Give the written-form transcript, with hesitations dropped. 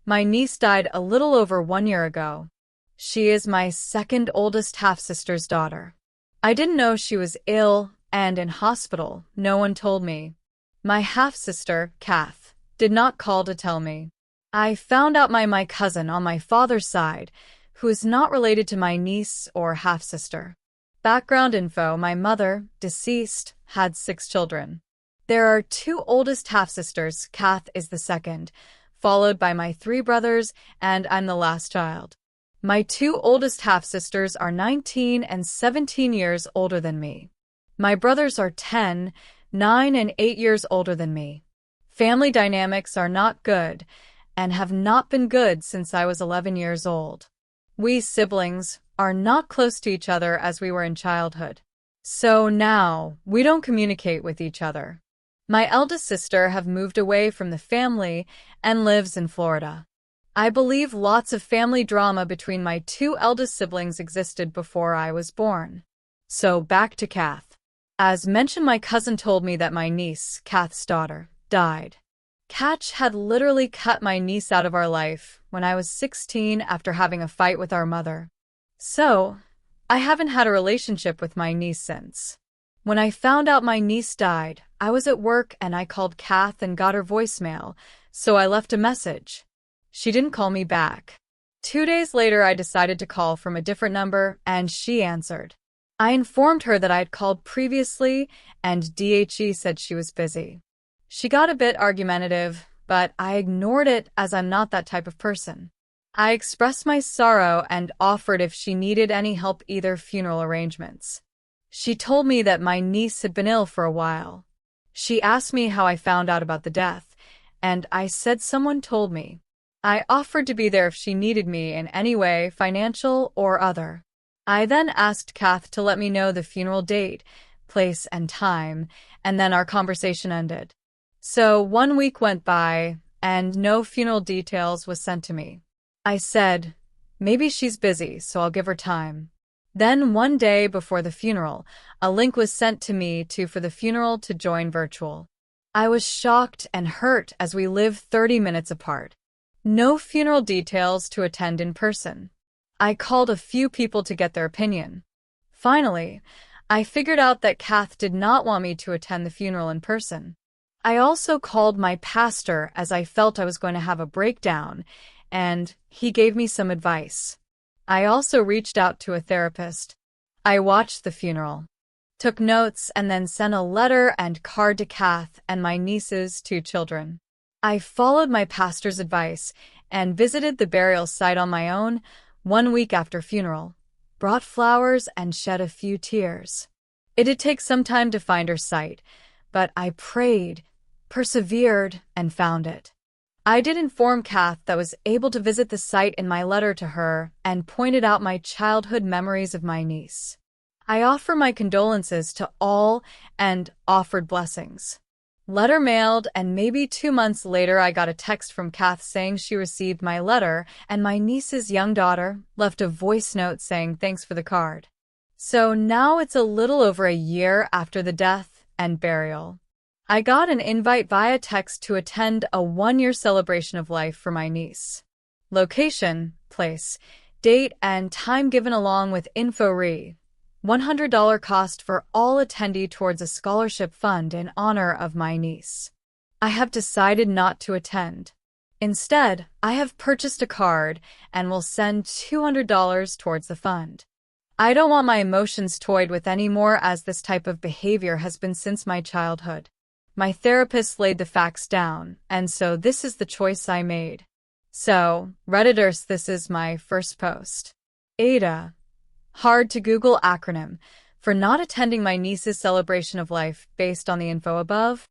My niece died a little over 1 year ago. She is my second oldest half-sister's daughter. I didn't know she was ill and in hospital. No one told me. My half-sister, Kath, did not call to tell me. I found out my cousin on my father's side, who is not related to my niece or half-sister. Background info: my mother, deceased, had 6 children. There are 2 oldest half-sisters. Kath is the second, followed by my 3 brothers, and I'm the last child. My 2 oldest half-sisters are 19 and 17 years older than me. My brothers are 10, 9, and 8 years older than me. Family dynamics are not good, and have not been good since I was 11 years old. We siblings are not close to each other as we were in childhood. So now, we don't communicate with each other. My eldest sister have moved away from the family and lives in Florida. I believe lots of family drama between my 2 eldest siblings existed before I was born. So back to Kath. As mentioned, my cousin told me that my niece, Kath's daughter, died. Kath had literally cut my niece out of our life when I was 16 after having a fight with our mother. So, I haven't had a relationship with my niece since. When I found out my niece died, I was at work and I called Kath and got her voicemail, so I left a message. She didn't call me back. 2 days later, I decided to call from a different number, and she answered. I informed her that I had called previously, and DHE said she was busy. She got a bit argumentative, but I ignored it as I'm not that type of person. I expressed my sorrow and offered if she needed any help, either funeral arrangements. She told me that my niece had been ill for a while. She asked me how I found out about the death, and I said someone told me. I offered to be there if she needed me in any way, financial or other. I then asked Kath to let me know the funeral date, place, and time, and then our conversation ended. So 1 week went by, and no funeral details was sent to me. I said, maybe she's busy, so I'll give her time. Then one day before the funeral, a link was sent to me for the funeral to join virtual. I was shocked and hurt as we live 30 minutes apart. No funeral details to attend in person. I called a few people to get their opinion. Finally, I figured out that Kath did not want me to attend the funeral in person. I also called my pastor as I felt I was going to have a breakdown, and he gave me some advice. I also reached out to a therapist. I watched the funeral, took notes, and then sent a letter and card to Kath and my niece's 2 children. I followed my pastor's advice and visited the burial site on my own 1 week after funeral, brought flowers and shed a few tears. It did take some time to find her site, but I prayed, persevered, and found it. I did inform Kath that I was able to visit the site in my letter to her and pointed out my childhood memories of my niece. I offer my condolences to all and offered blessings. Letter mailed, and maybe 2 months later I got a text from Kath saying she received my letter, and my niece's young daughter left a voice note saying thanks for the card. So now it's a little over a year after the death and burial. I got an invite via text to attend a 1-year celebration of life for my niece. Location, place, date, and time given along with info re. $100 cost for all attendee towards a scholarship fund in honor of my niece. I have decided not to attend. Instead, I have purchased a card and will send $200 towards the fund. I don't want my emotions toyed with anymore, as this type of behavior has been since my childhood. My therapist laid the facts down, and so this is the choice I made. So, Redditors, this is my first post. AITA. Hard to Google acronym for not attending my niece's celebration of life based on the info above.